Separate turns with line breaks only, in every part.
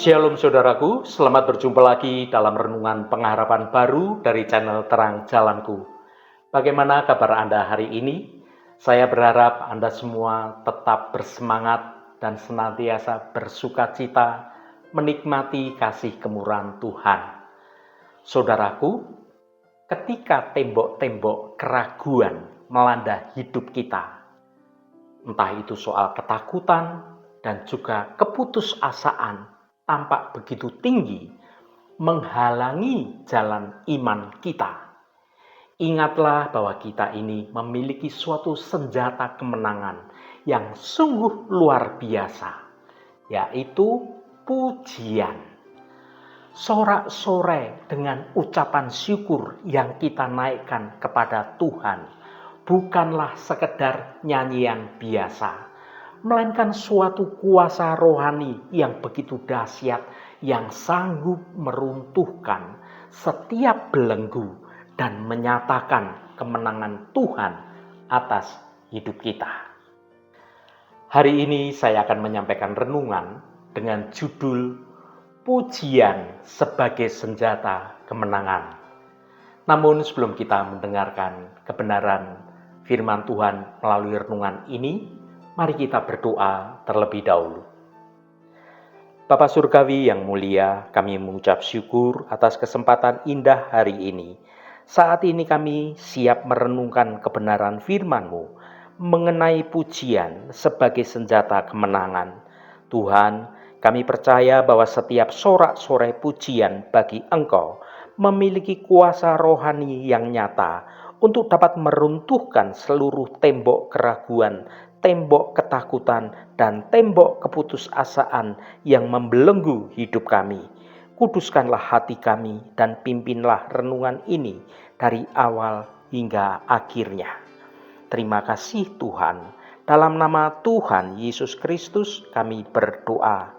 Shalom saudaraku, selamat berjumpa lagi dalam renungan pengharapan baru dari channel Terang Jalanku. Bagaimana kabar Anda hari ini? Saya berharap Anda semua tetap bersemangat dan senantiasa bersukacita menikmati kasih kemurahan Tuhan. Saudaraku, ketika tembok-tembok keraguan melanda hidup kita, entah itu soal ketakutan dan juga keputusasaan, tampak begitu tinggi menghalangi jalan iman kita. Ingatlah bahwa kita ini memiliki suatu senjata kemenangan yang sungguh luar biasa, yaitu pujian. Sorak-sorai dengan ucapan syukur yang kita naikkan kepada Tuhan bukanlah sekedar nyanyian biasa, melainkan suatu kuasa rohani yang begitu dahsyat yang sanggup meruntuhkan setiap belenggu dan menyatakan kemenangan Tuhan atas hidup kita. Hari ini saya akan menyampaikan renungan dengan judul Pujian sebagai Senjata Kemenangan. Namun sebelum kita mendengarkan kebenaran firman Tuhan melalui renungan ini, mari kita berdoa terlebih dahulu. Bapa Surgawi yang mulia, kami mengucap syukur atas kesempatan indah hari ini. Saat ini kami siap merenungkan kebenaran firman-Mu mengenai pujian sebagai senjata kemenangan. Tuhan, kami percaya bahwa setiap sorak-sorai pujian bagi Engkau memiliki kuasa rohani yang nyata untuk dapat meruntuhkan seluruh tembok keraguan, tembok ketakutan, dan tembok keputusasaan yang membelenggu hidup kami. Kuduskanlah hati kami dan pimpinlah renungan ini dari awal hingga akhirnya. Terima kasih Tuhan. Dalam nama Tuhan Yesus Kristus kami berdoa.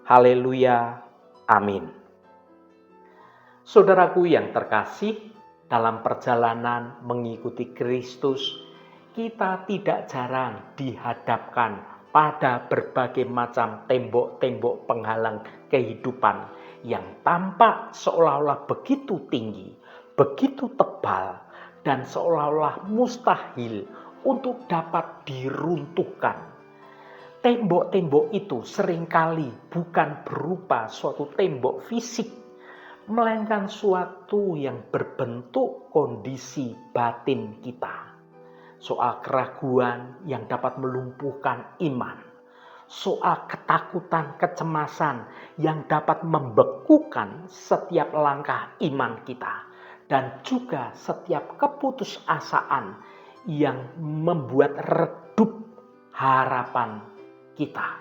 Haleluya. Amin. Saudaraku yang terkasih, dalam perjalanan mengikuti Kristus, kita tidak jarang dihadapkan pada berbagai macam tembok-tembok penghalang kehidupan yang tampak seolah-olah begitu tinggi, begitu tebal, dan seolah-olah mustahil untuk dapat diruntuhkan. Tembok-tembok itu seringkali bukan berupa suatu tembok fisik, melainkan suatu yang berbentuk kondisi batin kita. Soal keraguan yang dapat melumpuhkan iman. Soal ketakutan, kecemasan yang dapat membekukan setiap langkah iman kita. Dan juga setiap keputusasaan yang membuat redup harapan kita.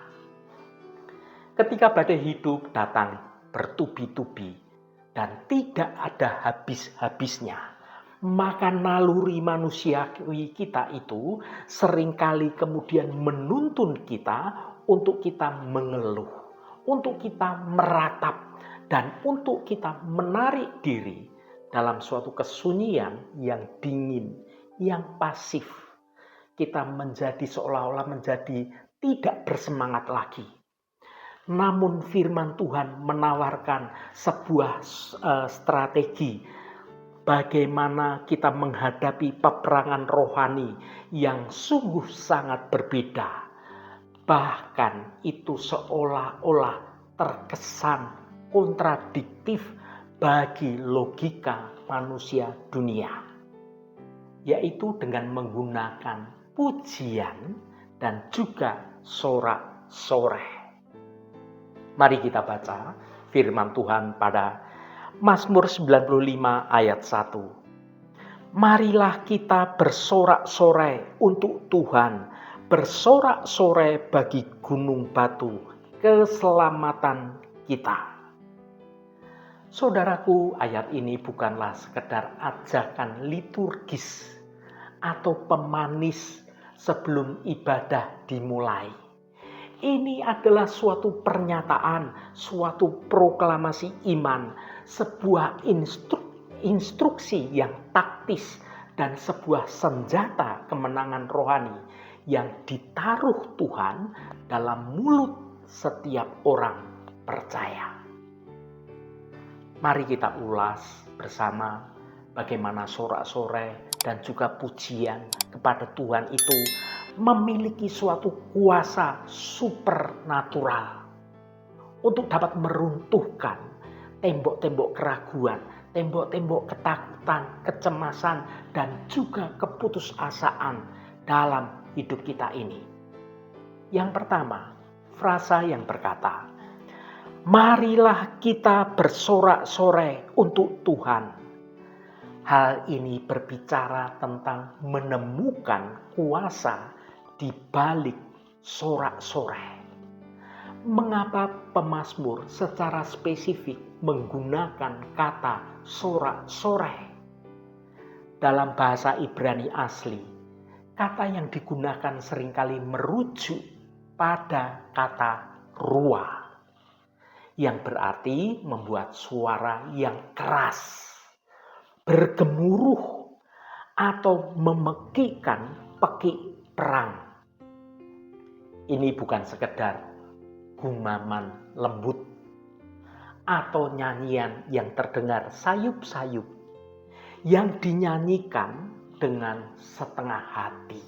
Ketika badai hidup datang bertubi-tubi dan tidak ada habis-habisnya, maka naluri manusiawi kita itu seringkali kemudian menuntun kita untuk kita mengeluh, untuk kita meratap, dan untuk kita menarik diri dalam suatu kesunyian yang dingin, yang pasif. Kita menjadi seolah-olah menjadi tidak bersemangat lagi. Namun firman Tuhan menawarkan sebuah strategi bagaimana kita menghadapi peperangan rohani yang sungguh sangat berbeda. Bahkan itu seolah-olah terkesan kontradiktif bagi logika manusia dunia, yaitu dengan menggunakan pujian dan juga sorak-sorai. Mari kita baca firman Tuhan pada Mazmur 95 ayat 1. Marilah kita bersorak-sorai untuk Tuhan, bersorak-sorai bagi gunung batu, keselamatan kita. Saudaraku, ayat ini bukanlah sekedar ajakan liturgis atau pemanis sebelum ibadah dimulai. Ini adalah suatu pernyataan, suatu proklamasi iman, sebuah instruksi yang taktis dan sebuah senjata kemenangan rohani yang ditaruh Tuhan dalam mulut setiap orang percaya. Mari kita ulas bersama bagaimana sorak-sorai dan juga pujian kepada Tuhan itu memiliki suatu kuasa supernatural untuk dapat meruntuhkan tembok-tembok keraguan, tembok-tembok ketakutan, kecemasan, dan juga keputusasaan dalam hidup kita ini. Yang pertama, frasa yang berkata, marilah kita bersorak-sorai untuk Tuhan. Hal ini berbicara tentang menemukan kuasa di balik sorak-sorai. Mengapa pemazmur secara spesifik menggunakan kata sorak-sorai? Dalam bahasa Ibrani asli, kata yang digunakan seringkali merujuk pada kata ruah, yang berarti membuat suara yang keras, bergemuruh, atau memekikkan pekik perang. Ini bukan sekedar gumaman lembut atau nyanyian yang terdengar sayup-sayup, yang dinyanyikan dengan setengah hati.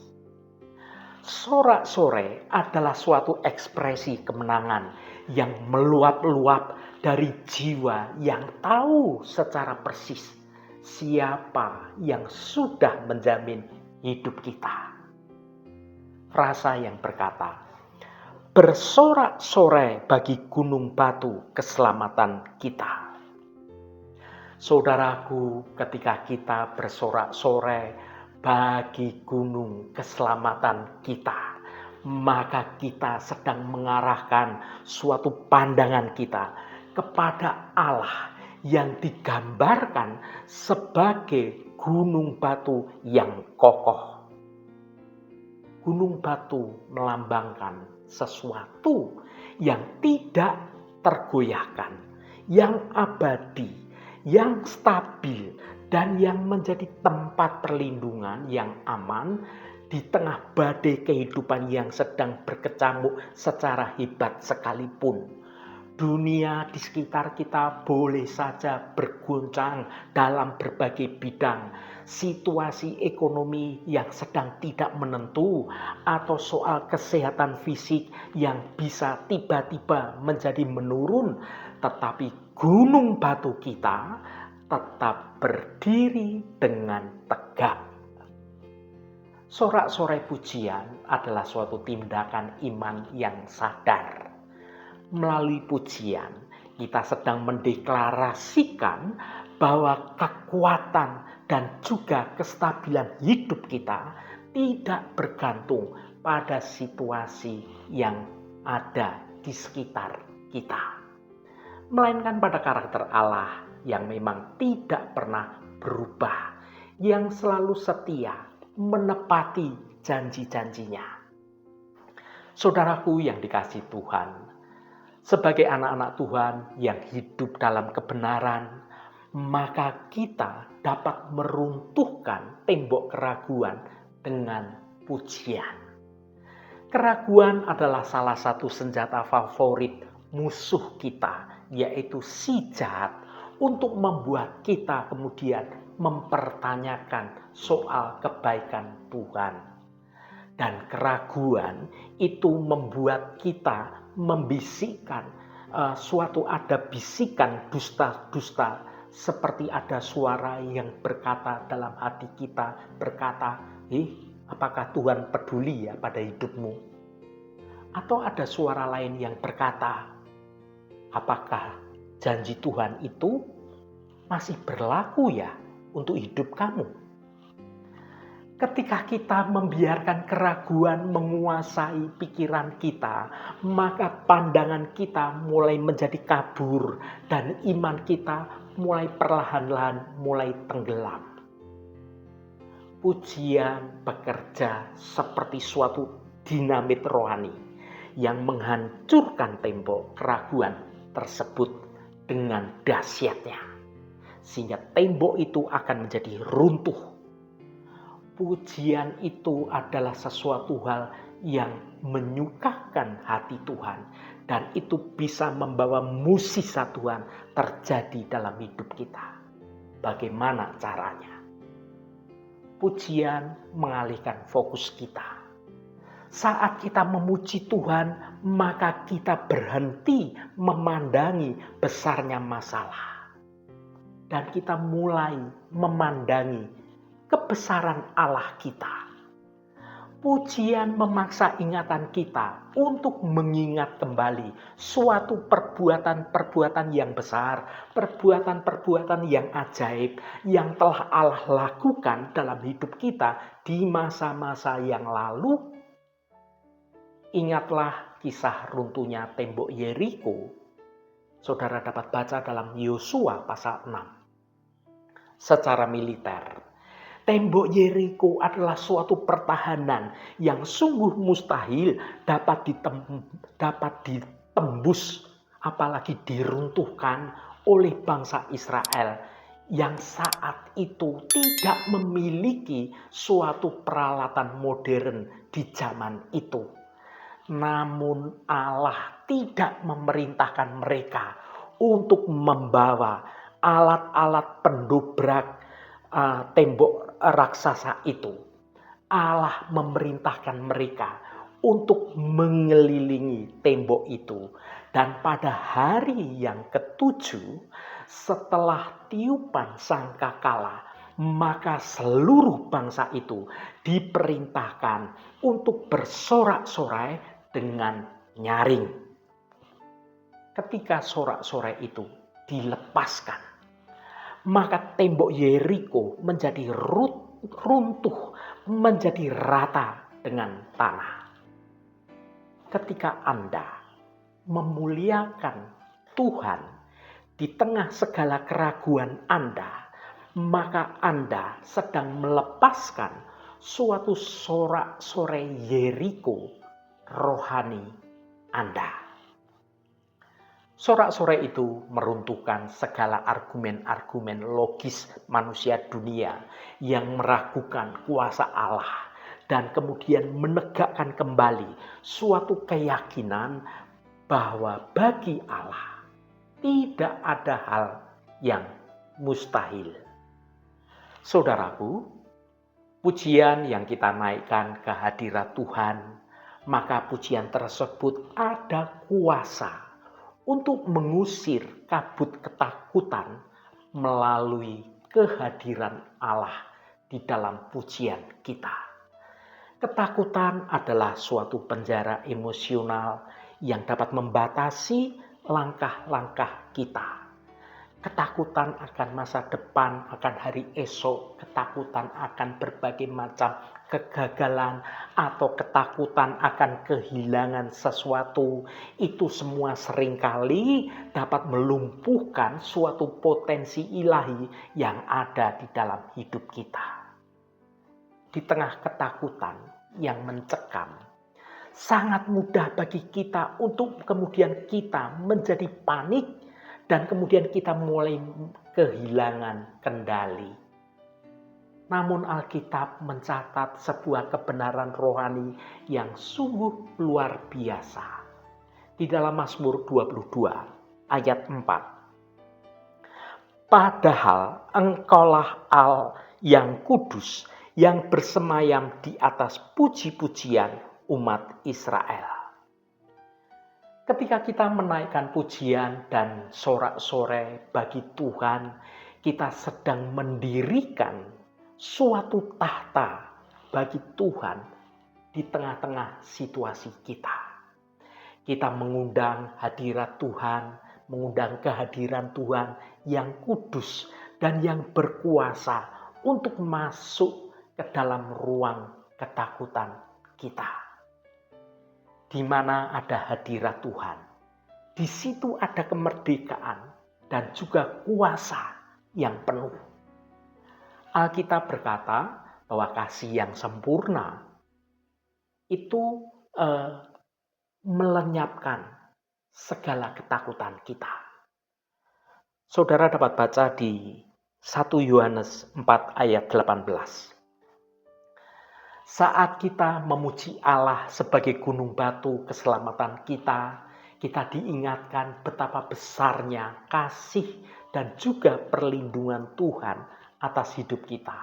Sorak-sorai adalah suatu ekspresi kemenangan yang meluap-luap dari jiwa yang tahu secara persis siapa yang sudah menjamin hidup kita. Frasa yang berkata, bersorak-sorai bagi gunung batu keselamatan kita. Saudaraku, ketika kita bersorak-sorai bagi gunung keselamatan kita, maka kita sedang mengarahkan suatu pandangan kita kepada Allah yang digambarkan sebagai gunung batu yang kokoh. Gunung batu melambangkan sesuatu yang tidak tergoyahkan, yang abadi, yang stabil, dan yang menjadi tempat perlindungan yang aman di tengah badai kehidupan yang sedang berkecamuk secara hebat sekalipun. Dunia di sekitar kita boleh saja berguncang dalam berbagai bidang. Situasi ekonomi yang sedang tidak menentu atau soal kesehatan fisik yang bisa tiba-tiba menjadi menurun. Tetapi gunung batu kita tetap berdiri dengan tegak. Sorak-sorai pujian adalah suatu tindakan iman yang sadar. Melalui pujian, kita sedang mendeklarasikan bahwa kekuatan dan juga kestabilan hidup kita tidak bergantung pada situasi yang ada di sekitar kita, melainkan pada karakter Allah yang memang tidak pernah berubah, yang selalu setia menepati janji-janjinya. Saudaraku yang dikasihi Tuhan, sebagai anak-anak Tuhan yang hidup dalam kebenaran, maka kita dapat meruntuhkan tembok keraguan dengan pujian. Keraguan adalah salah satu senjata favorit musuh kita, yaitu si jahat, untuk membuat kita kemudian mempertanyakan soal kebaikan Tuhan. Dan keraguan itu membuat kita membisikkan ada bisikan dusta-dusta, seperti ada suara yang berkata dalam hati kita, berkata, apakah Tuhan peduli ya pada hidupmu? Atau ada suara lain yang berkata, apakah janji Tuhan itu masih berlaku ya untuk hidup kamu? Ketika kita membiarkan keraguan menguasai pikiran kita, maka pandangan kita mulai menjadi kabur dan iman kita mulai perlahan-lahan mulai tenggelam. Pujian bekerja seperti suatu dinamit rohani yang menghancurkan tembok keraguan tersebut dengan dahsyatnya, sehingga tembok itu akan menjadi runtuh. Pujian itu adalah sesuatu hal yang menyukakan hati Tuhan, dan itu bisa membawa mukjizat Tuhan terjadi dalam hidup kita. Bagaimana caranya? Pujian mengalihkan fokus kita. Saat kita memuji Tuhan, maka kita berhenti memandangi besarnya masalah. Dan kita mulai memandangi kebesaran Allah kita. Pujian memaksa ingatan kita untuk mengingat kembali suatu perbuatan-perbuatan yang besar, perbuatan-perbuatan yang ajaib yang telah Allah lakukan dalam hidup kita di masa-masa yang lalu. Ingatlah kisah runtuhnya tembok Yeriko. Saudara dapat baca dalam Yosua pasal 6. Secara militer, tembok Yeriko adalah suatu pertahanan yang sungguh mustahil dapat ditembus, apalagi diruntuhkan oleh bangsa Israel yang saat itu tidak memiliki suatu peralatan modern di zaman itu. Namun Allah tidak memerintahkan mereka untuk membawa alat-alat pendobrak tembok raksasa itu. Allah memerintahkan mereka untuk mengelilingi tembok itu. Dan pada hari yang ketujuh, setelah tiupan sangkakala, maka seluruh bangsa itu diperintahkan untuk bersorak-sorai dengan nyaring. Ketika sorak-sorai itu dilepaskan, maka tembok Yeriko menjadi runtuh, menjadi rata dengan tanah. Ketika Anda memuliakan Tuhan di tengah segala keraguan Anda, maka Anda sedang melepaskan suatu sorak-sorai Yeriko rohani Anda. Sorak-sorai itu meruntuhkan segala argumen-argumen logis manusia dunia yang meragukan kuasa Allah, dan kemudian menegakkan kembali suatu keyakinan bahwa bagi Allah tidak ada hal yang mustahil. Saudaraku, pujian yang kita naikkan ke hadirat Tuhan, maka pujian tersebut ada kuasa untuk mengusir kabut ketakutan melalui kehadiran Allah di dalam pujian kita. Ketakutan adalah suatu penjara emosional yang dapat membatasi langkah-langkah kita. Ketakutan akan masa depan, akan hari esok, ketakutan akan berbagai macam kegagalan, atau ketakutan akan kehilangan sesuatu. Itu semua seringkali dapat melumpuhkan suatu potensi ilahi yang ada di dalam hidup kita. Di tengah ketakutan yang mencekam, sangat mudah bagi kita untuk kemudian kita menjadi panik, dan kemudian kita mulai kehilangan kendali. Namun Alkitab mencatat sebuah kebenaran rohani yang sungguh luar biasa. Di dalam Mazmur 22 ayat 4. Padahal engkaulah Allah yang kudus, yang bersemayam di atas puji-pujian umat Israel. Ketika kita menaikkan pujian dan sorak-sorai bagi Tuhan, kita sedang mendirikan suatu tahta bagi Tuhan di tengah-tengah situasi kita. Kita mengundang hadirat Tuhan, mengundang kehadiran Tuhan yang kudus dan yang berkuasa untuk masuk ke dalam ruang ketakutan kita. Di mana ada hadirat Tuhan, di situ ada kemerdekaan dan juga kuasa yang penuh. Alkitab berkata bahwa kasih yang sempurna itu melenyapkan segala ketakutan kita. Saudara dapat baca di 1 Yohanes 4 ayat 18. Saat kita memuji Allah sebagai gunung batu keselamatan kita, kita diingatkan betapa besarnya kasih dan juga perlindungan Tuhan atas hidup kita.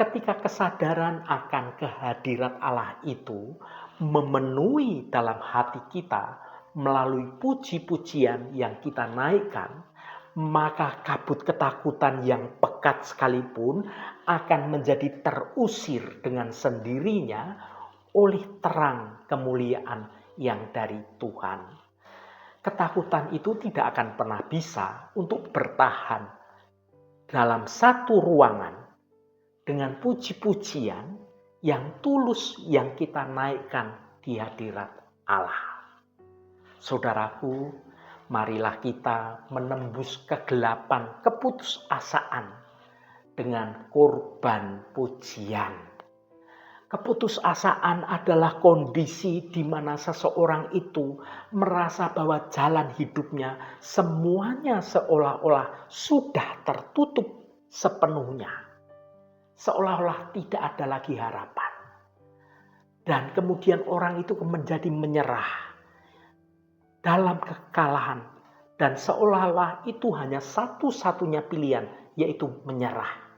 Ketika kesadaran akan kehadirat Allah itu memenuhi dalam hati kita melalui puji-pujian yang kita naikkan, maka kabut ketakutan yang pekat sekalipun akan menjadi terusir dengan sendirinya oleh terang kemuliaan yang dari Tuhan. Ketakutan itu tidak akan pernah bisa untuk bertahan dalam satu ruangan dengan puji-pujian yang tulus yang kita naikkan di hadirat Allah. Saudaraku, marilah kita menembus kegelapan keputusasaan dengan korban pujian. Keputusasaan adalah kondisi di mana seseorang itu merasa bahwa jalan hidupnya semuanya seolah-olah sudah tertutup sepenuhnya. Seolah-olah tidak ada lagi harapan. Dan kemudian orang itu menjadi menyerah dalam kekalahan. Dan seolah-olah itu hanya satu-satunya pilihan, yaitu menyerah.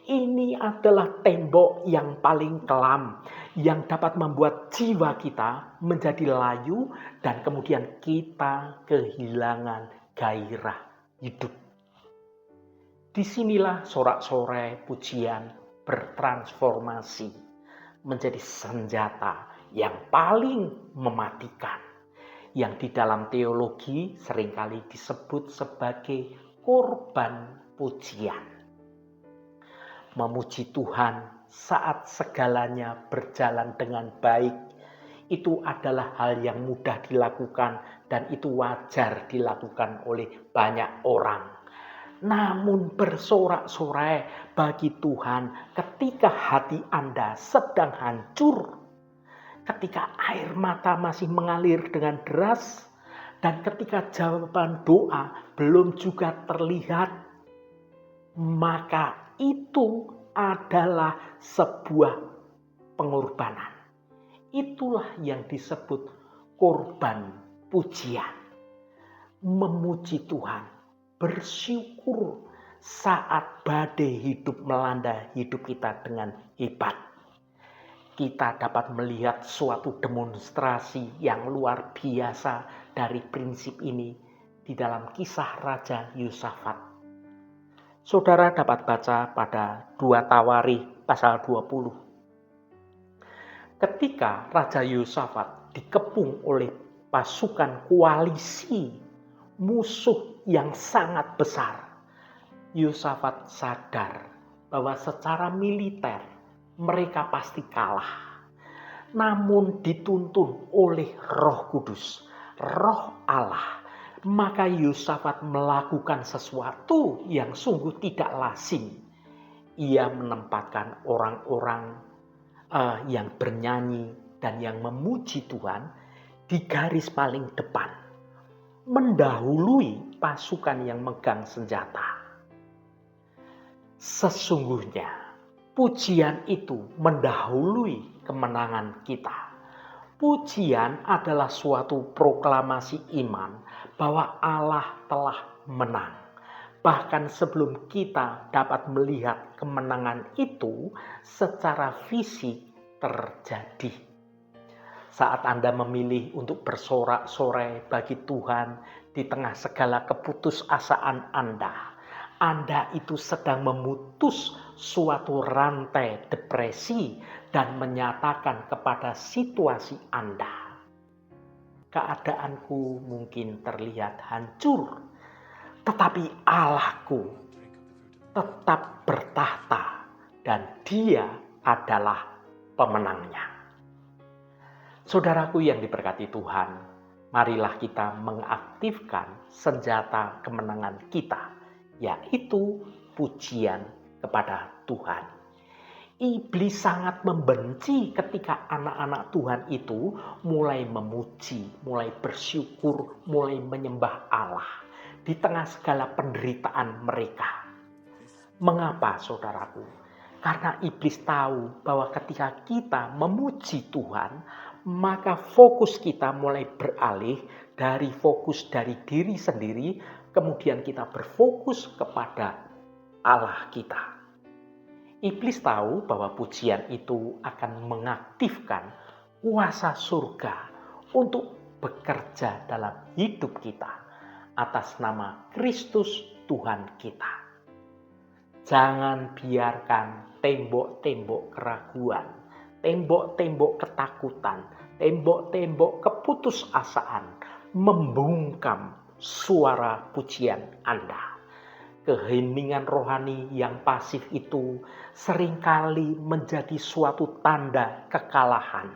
Ini adalah tembok yang paling kelam yang dapat membuat jiwa kita menjadi layu dan kemudian kita kehilangan gairah hidup. Disinilah sorak-sorai pujian bertransformasi menjadi senjata yang paling mematikan, yang di dalam teologi seringkali disebut sebagai korban pujian. Memuji Tuhan saat segalanya berjalan dengan baik, itu adalah hal yang mudah dilakukan dan itu wajar dilakukan oleh banyak orang. Namun bersorak-sorai bagi Tuhan ketika hati Anda sedang hancur, ketika air mata masih mengalir dengan deras, dan ketika jawaban doa belum juga terlihat, maka itu adalah sebuah pengorbanan. Itulah yang disebut korban pujian. Memuji Tuhan, bersyukur saat badai hidup melanda hidup kita dengan hebat. Kita dapat melihat suatu demonstrasi yang luar biasa dari prinsip ini di dalam kisah Raja Yosafat. Saudara dapat baca pada 2 Tawarikh pasal 20. Ketika Raja Yosafat dikepung oleh pasukan koalisi musuh yang sangat besar, Yosafat sadar bahwa secara militer mereka pasti kalah. Namun dituntun oleh Roh Kudus, Roh Allah, maka Yosafat melakukan sesuatu yang sungguh tidak lazim. Ia menempatkan orang-orang yang bernyanyi dan yang memuji Tuhan di garis paling depan, mendahului pasukan yang megang senjata. Sesungguhnya pujian itu mendahului kemenangan kita. Pujian adalah suatu proklamasi iman bahwa Allah telah menang. Bahkan sebelum kita dapat melihat kemenangan itu secara fisik terjadi. Saat Anda memilih untuk bersorak-sorai bagi Tuhan di tengah segala keputusasaan Anda itu sedang memutus suatu rantai depresi dan menyatakan kepada situasi Anda, keadaanku mungkin terlihat hancur, tetapi Allahku tetap bertahta dan Dia adalah pemenangnya. Saudaraku yang diberkati Tuhan, marilah kita mengaktifkan senjata kemenangan kita, yaitu pujian kepada Tuhan. Iblis sangat membenci ketika anak-anak Tuhan itu mulai memuji, mulai bersyukur, mulai menyembah Allah di tengah segala penderitaan mereka. Mengapa, saudaraku? Karena iblis tahu bahwa ketika kita memuji Tuhan, maka fokus kita mulai beralih dari fokus dari diri sendiri, kemudian kita berfokus kepada Allah kita. Iblis tahu bahwa pujian itu akan mengaktifkan kuasa surga untuk bekerja dalam hidup kita atas nama Kristus Tuhan kita. Jangan biarkan tembok-tembok keraguan, tembok-tembok ketakutan, tembok-tembok keputusasaan membungkam suara pujian Anda. Keheningan rohani yang pasif itu seringkali menjadi suatu tanda kekalahan.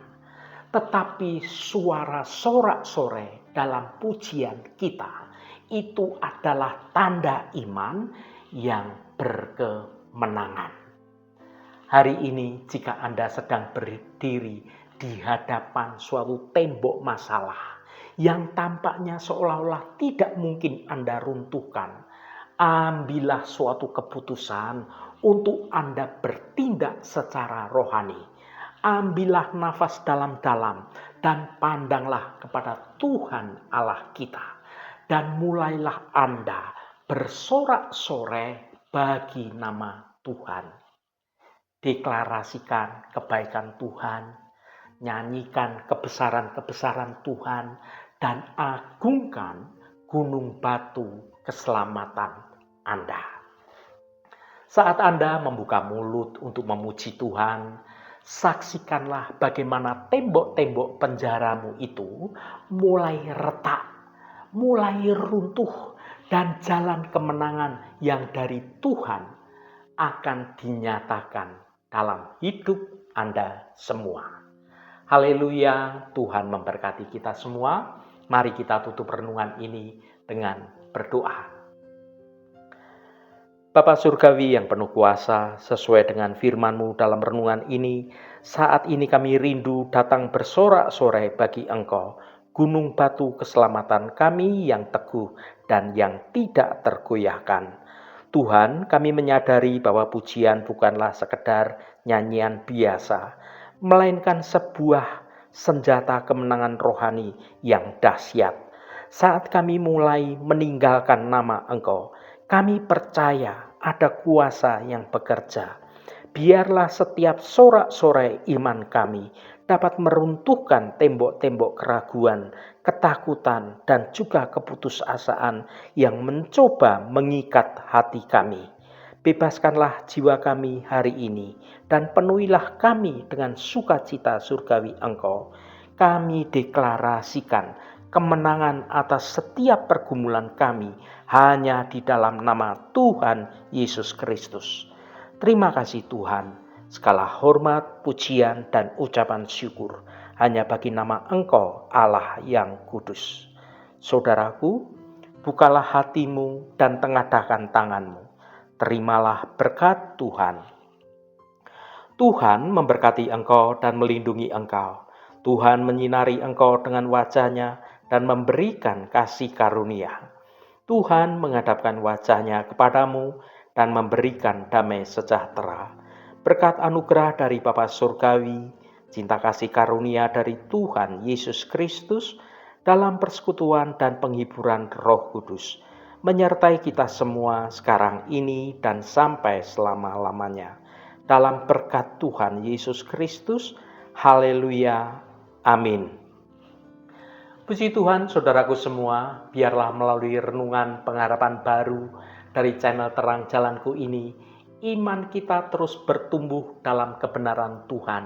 Tetapi suara sorak-sorai dalam pujian kita itu adalah tanda iman yang berkemenangan. Hari ini jika Anda sedang berdiri di hadapan suatu tembok masalah yang tampaknya seolah-olah tidak mungkin Anda runtuhkan, ambillah suatu keputusan untuk Anda bertindak secara rohani. Ambillah nafas dalam-dalam dan pandanglah kepada Tuhan Allah kita. Dan mulailah Anda bersorak-sorai bagi nama Tuhan. Deklarasikan kebaikan Tuhan, nyanyikan kebesaran-kebesaran Tuhan, dan agungkan gunung batu keselamatan Anda. Saat Anda membuka mulut untuk memuji Tuhan, saksikanlah bagaimana tembok-tembok penjaramu itu mulai retak, mulai runtuh, dan jalan kemenangan yang dari Tuhan akan dinyatakan dalam hidup Anda semua. Haleluya, Tuhan memberkati kita semua. Mari kita tutup renungan ini dengan berdoa. Bapa Surgawi yang penuh kuasa, sesuai dengan firman-Mu dalam renungan ini, saat ini kami rindu datang bersorak-sorai bagi Engkau, gunung batu keselamatan kami yang teguh dan yang tidak tergoyahkan. Tuhan, kami menyadari bahwa pujian bukanlah sekedar nyanyian biasa, melainkan sebuah senjata kemenangan rohani yang dahsyat. Saat kami mulai meninggalkan nama Engkau, kami percaya ada kuasa yang bekerja. Biarlah setiap sorak-sorai iman kami dapat meruntuhkan tembok-tembok keraguan, ketakutan, dan juga keputusasaan yang mencoba mengikat hati kami. Bebaskanlah jiwa kami hari ini dan penuhilah kami dengan sukacita surgawi Engkau. Kami deklarasikan kemenangan atas setiap pergumulan kami hanya di dalam nama Tuhan Yesus Kristus. Terima kasih Tuhan, segala hormat, pujian, dan ucapan syukur hanya bagi nama Engkau Allah yang kudus. Saudaraku, bukalah hatimu dan tengadahkan tanganmu. Terimalah berkat Tuhan. Tuhan memberkati engkau dan melindungi engkau. Tuhan menyinari engkau dengan wajah-Nya dan memberikan kasih karunia. Tuhan menghadapkan wajah-Nya kepadamu dan memberikan damai sejahtera. Berkat anugerah dari Bapa Surgawi, cinta kasih karunia dari Tuhan Yesus Kristus, dalam persekutuan dan penghiburan Roh Kudus, menyertai kita semua sekarang ini dan sampai selama-lamanya. Dalam berkat Tuhan Yesus Kristus, haleluya, amin. Puji Tuhan, saudaraku semua, biarlah melalui renungan pengharapan baru dari channel Terang Jalanku ini, iman kita terus bertumbuh dalam kebenaran Tuhan,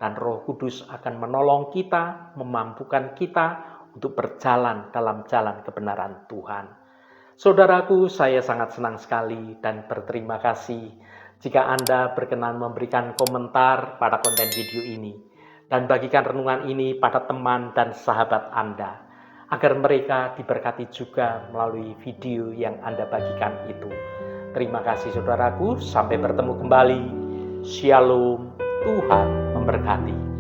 dan Roh Kudus akan menolong kita, memampukan kita untuk berjalan dalam jalan kebenaran Tuhan. Saudaraku, saya sangat senang sekali dan berterima kasih jika Anda berkenan memberikan komentar pada konten video ini dan bagikan renungan ini pada teman dan sahabat Anda, agar mereka diberkati juga melalui video yang Anda bagikan itu. Terima kasih saudaraku, sampai bertemu kembali. Shalom, Tuhan memberkati.